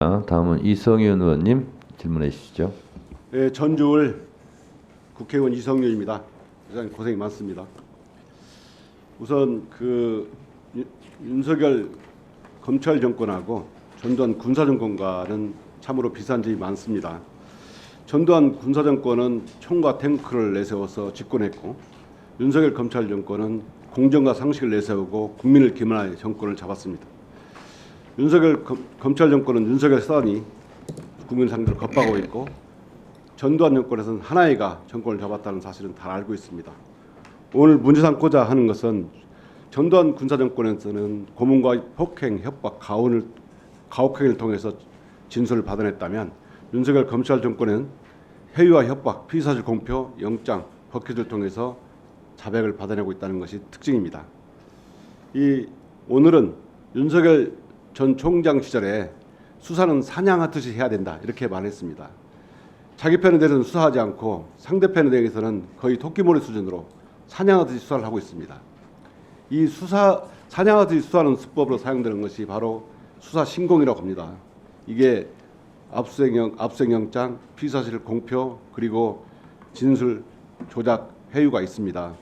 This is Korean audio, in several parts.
다음은 이성윤 의원님 질문해 주시죠. 네, 전주을 국회의원 이성윤입니다. 굉장히 고생이 많습니다. 우선 윤석열 검찰 정권하고 전두환 군사 정권과는 참으로 비슷한 점이 많습니다. 전두환 군사 정권은 총과 탱크를 내세워서 집권했고, 윤석열 검찰 정권은 공정과 상식을 내세우고 국민을 기만하여 정권을 잡았습니다. 윤석열 검찰 정권은 윤석열 사단이 국민 상대로 겁박하고 있고, 전두환 정권에서는 하나이가 정권을 잡았다는 사실은 다 알고 있습니다. 오늘 문제 삼고자 하는 것은 전두환 군사 정권에서는 고문과 폭행, 협박, 가혹행위를 통해서 진술을 받아냈다면, 윤석열 검찰 정권은 해유와 협박, 피의사실 공표, 영장, 법규를 통해서 자백을 받아내고 있다는 것이 특징입니다. 오늘은 윤석열 전 총장 시절에 수사는 사냥하듯이 해야 된다, 이렇게 말했습니다. 자기 편에 대해서는 수사하지 않고 상대편에 대해서는 거의 토끼몰이 수준으로 사냥하듯이 수사를 하고 있습니다. 이 사냥하듯이 수사하는 수법으로 사용되는 것이 바로 수사 신공이라고 합니다. 이게 압수수색영장, 피의사실 공표, 그리고 진술 조작, 회유가 있습니다.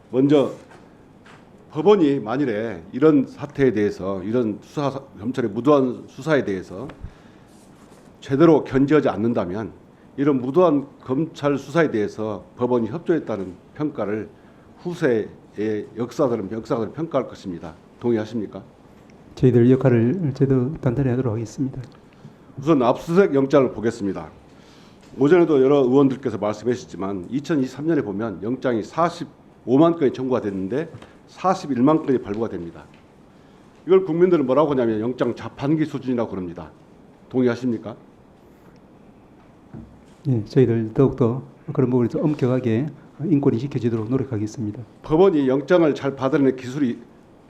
먼저 법원이 만일에 이런 사태에 대해서, 이런 검찰의 무도한 수사에 대해서 제대로 견제하지 않는다면, 이런 무도한 검찰 수사에 대해서 법원이 협조했다는 평가를 후세의 역사들은 평가할 것입니다. 동의하십니까? 저희들 역할을 저도 단단히 하도록 하겠습니다. 우선 압수수색 영장을 보겠습니다. 오전에도 여러 의원들께서 말씀해 주셨지만 2023년에 보면 영장이 45만 건이 청구가 됐는데 41만 건이 발부가 됩니다. 이걸 국민들은 뭐라고 하냐면 영장 자판기 수준이라고 그럽니다. 동의하십니까? 예, 저희들 더욱더 그런 부분을 좀 엄격하게 인권이 지켜지도록 노력하겠습니다. 법원이 영장을 잘 받아내는 기술이,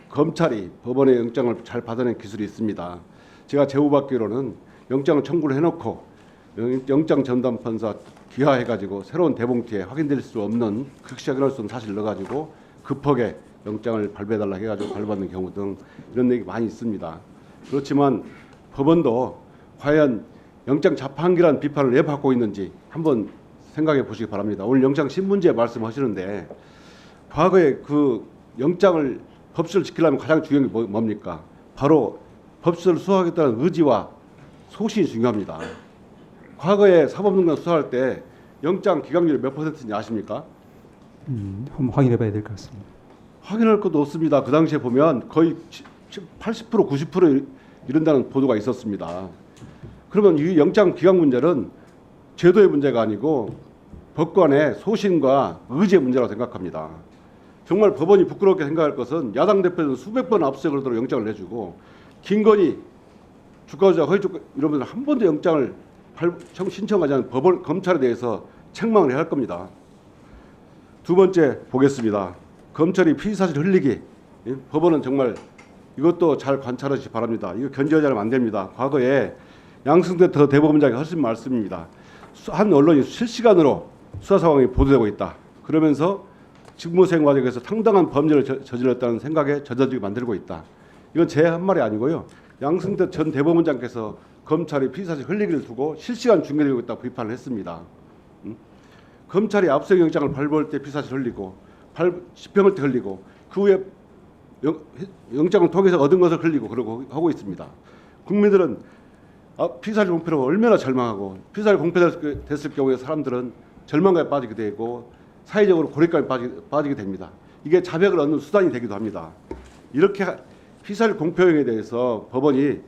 검찰이 법원의 영장을 잘 받아내는 기술이 있습니다. 제가 제보받기로는 영장을 청구를 해놓고 영장 전담 판사 귀하해가지고 새로운 대봉투에 확인될 수 없는, 극시 확인할 수 없는 사실을 넣어가지고 급하게 영장을 발부해달라 해가지고 발부받는 경우 등 이런 얘기 많이 있습니다. 그렇지만 법원도 과연 영장 자판기라는 비판을 왜 받고 있는지 한번 생각해 보시기 바랍니다. 오늘 영장 신문지에 말씀하시는데, 과거에 그 영장을, 법치를 지키려면 가장 중요한 게 뭡니까? 바로 법치를 수사하겠다는 의지와 소신이 중요합니다. 과거에 사법농단 수사할 때 영장 기각률이 몇 %인지 아십니까? 한번 확인해 봐야 될 것 같습니다. 확인할 것도 없습니다. 그 당시에 보면 거의 80% 90% 이른다는 보도가 있었습니다. 그러면 이 영장 기각 문제는 제도의 문제가 아니고 법관의 소신과 의지의 문제라고 생각합니다. 정말 법원이 부끄럽게 생각할 것은 야당 대표는 수백 번 압수수색을 하도록 영장을 내주고, 김건희 주가조작 허위조작 이런 분들 한 번도 영장을 신청하지 않은 검찰에 대해서 책망을 해야 할 겁니다. 두 번째 보겠습니다. 검찰이 피의사실 흘리기, 법원은 정말 이것도 잘 관찰하시기 바랍니다. 이거 견제하지 않으면 안 됩니다. 과거에 양승태 대법원장이 하신 말씀입니다. 한 언론이 실시간으로 수사 상황이 보도되고 있다. 그러면서 직무수행 과정에서 상당한 범죄를 저질렀다는 생각에 젖어들게 만들고 있다. 이건 제 한 말이 아니고요. 양승태 전 대법원장께서 검찰이 피의사실 흘리기를 두고 실시간 중계되고 있다고 비판을 했습니다. 검찰이 압수수색영장을 발부할 때 피의사실 흘리고, 집행할 때 흘리고, 그 후에 영장을 통해서 얻은 것을 흘리고 그러고 하고 있습니다. 국민들은 피의사실 공표로 얼마나 절망하고, 피의사실 공표됐을 경우에 사람들은 절망감에 빠지게 되고 사회적으로 고립감에 빠지게 됩니다. 이게 자백을 얻는 수단이 되기도 합니다. 이렇게 피의사실 공표행위에 대해서 법원이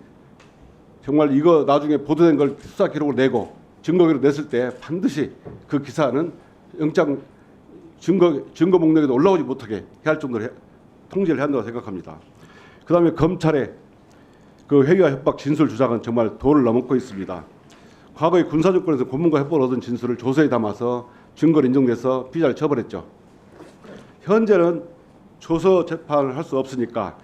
정말 이거 나중에 보도된 걸 수사 기록을 내고 증거 기록 냈을 때 반드시 그 기사는 영장 증거 목록에도 올라오지 못하게 해야 할 정도로 통제를 해야 한다고 생각합니다. 그다음에 검찰의 그 회유와 협박 진술 주장은 정말 도를 넘고 있습니다. 과거에 군사정권에서 고문과 협박을 얻은 진술을 조서에 담아서 증거를 인정돼서 피의자를 처벌했죠. 현재는 조서 재판을 할 수 없으니까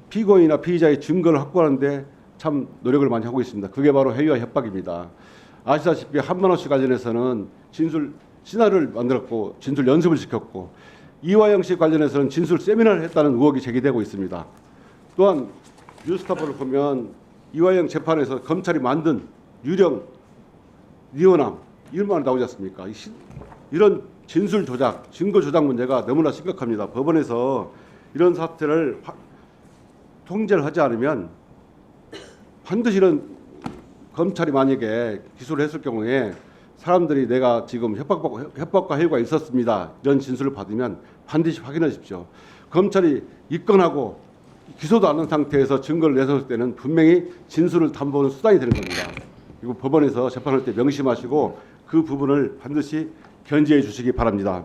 피고인이나 피의자의 증거를 확보하는데 참 노력을 많이 하고 있습니다. 그게 바로 회유와 협박입니다. 아시다시피 한만호 씨 관련해서는 진술 시나리오를 만들었고 진술 연습을 시켰고, 이화영 씨 관련해서는 진술 세미나를 했다는 의혹이 제기되고 있습니다. 또한 뉴스타파를 보면 이화영 재판에서 검찰이 만든 유령, 리오남 이런 말이 나오지 않습니까? 이런 진술 조작, 증거 조작 문제가 너무나 심각합니다. 법원에서 이런 사태를 통제를 하지 않으면 반드시 이런 검찰이 만약에 기소를 했을 경우에 사람들이 내가 지금 협박과 해유가 있었습니다. 이런 진술을 받으면 반드시 확인하십시오. 검찰이 입건하고 기소도 않은 상태에서 증거를 내세울 때는 분명히 진술을 담보하는 수단이 되는 겁니다. 그리고 법원에서 재판할 때 명심하시고 그 부분을 반드시 견지해 주시기 바랍니다.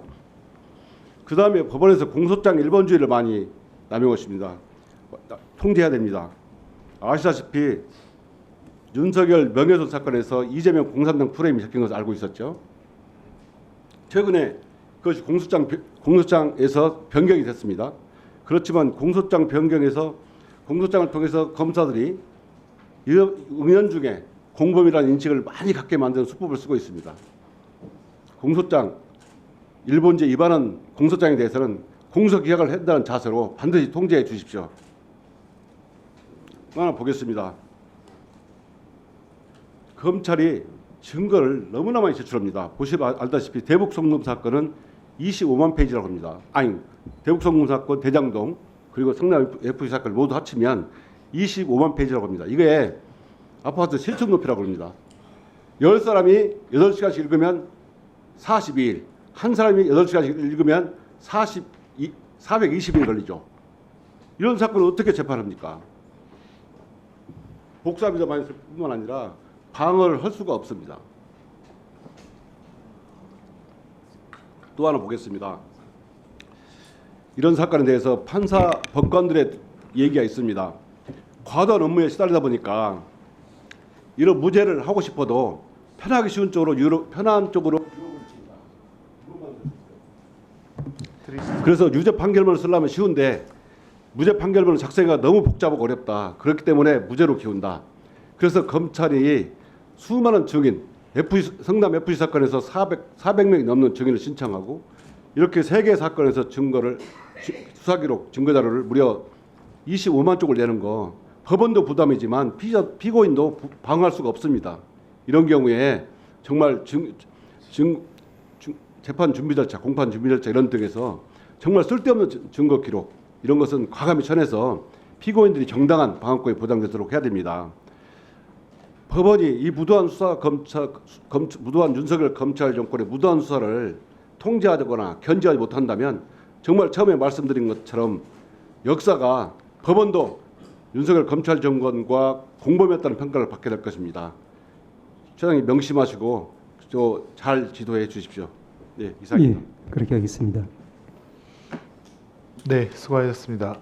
그 다음에 법원에서 공소장 1번주의를 많이 남용하십니다. 통제해야 됩니다. 아시다시피 윤석열 명예훼손 사건에서 이재명 공산당 프레임이 잡힌 것을 알고 있었죠. 최근에 그것이 공소장에서 변경이 됐습니다. 그렇지만 공소장 변경에서 공소장을 통해서 검사들이 은연중에 공범이라는 인식을 많이 갖게 만드는 수법을 쓰고 있습니다. 공소장 일본제 위반한 공소장에 대해서는 공소기각을 한다는 자세로 반드시 통제해 주십시오. 하나 보겠습니다. 검찰이 증거를 너무나 많이 제출합니다. 보시면 알다시피 대북 송금 사건은 25만 페이지라고 합니다. 아니, 대북 송금 사건 대장동 그리고 성남 FC 사건을 모두 합치면 25만 페이지라고 합니다. 이게 아파트 실적 높이라고 합니다. 10사람이 8시간씩 읽으면 42일, 한 사람이 8시간씩 읽으면 420일 걸리죠. 이런 사건을 어떻게 재판합니까? 복사비도 많이 쓸 뿐만 아니라 방어를 할 수가 없습니다. 또 하나 보겠습니다. 이런 사건에 대해서 판사, 법관들의 얘기가 있습니다. 과도한 업무에 시달리다 보니까 이런 무죄를 하고 싶어도 편하기 쉬운 쪽으로 편한 쪽으로 그래서 유죄 판결문을 쓰려면 쉬운데 무죄 판결문을 작성하기가 너무 복잡하고 어렵다. 그렇기 때문에 무죄로 키운다. 그래서 검찰이 수많은 증인, 성남 FC 사건에서 400명이 넘는 증인을 신청하고 이렇게 3개 사건에서 증거를 수사기록, 증거자료를 무려 25만 쪽을 내는 거 법원도 부담이지만 피고인도 방어할 수가 없습니다. 이런 경우에 정말 재판 준비 절차, 공판 준비 절차 이런 등에서 정말 쓸데없는 증거 기록 이런 것은 과감히 쳐내서 피고인들이 정당한 방어권이 보장되도록 해야 됩니다. 법원이 이 무도한 무도한 윤석열 검찰 정권의 무도한 수사를 통제하거나 견제하지 못한다면 정말 처음에 말씀드린 것처럼 역사가 법원도 윤석열 검찰 정권과 공범이었다는 평가를 받게 될 것입니다. 최장님 명심하시고 잘 지도해 주십시오. 네, 이상입니다. 예, 그렇게 하겠습니다. 네, 수고하셨습니다.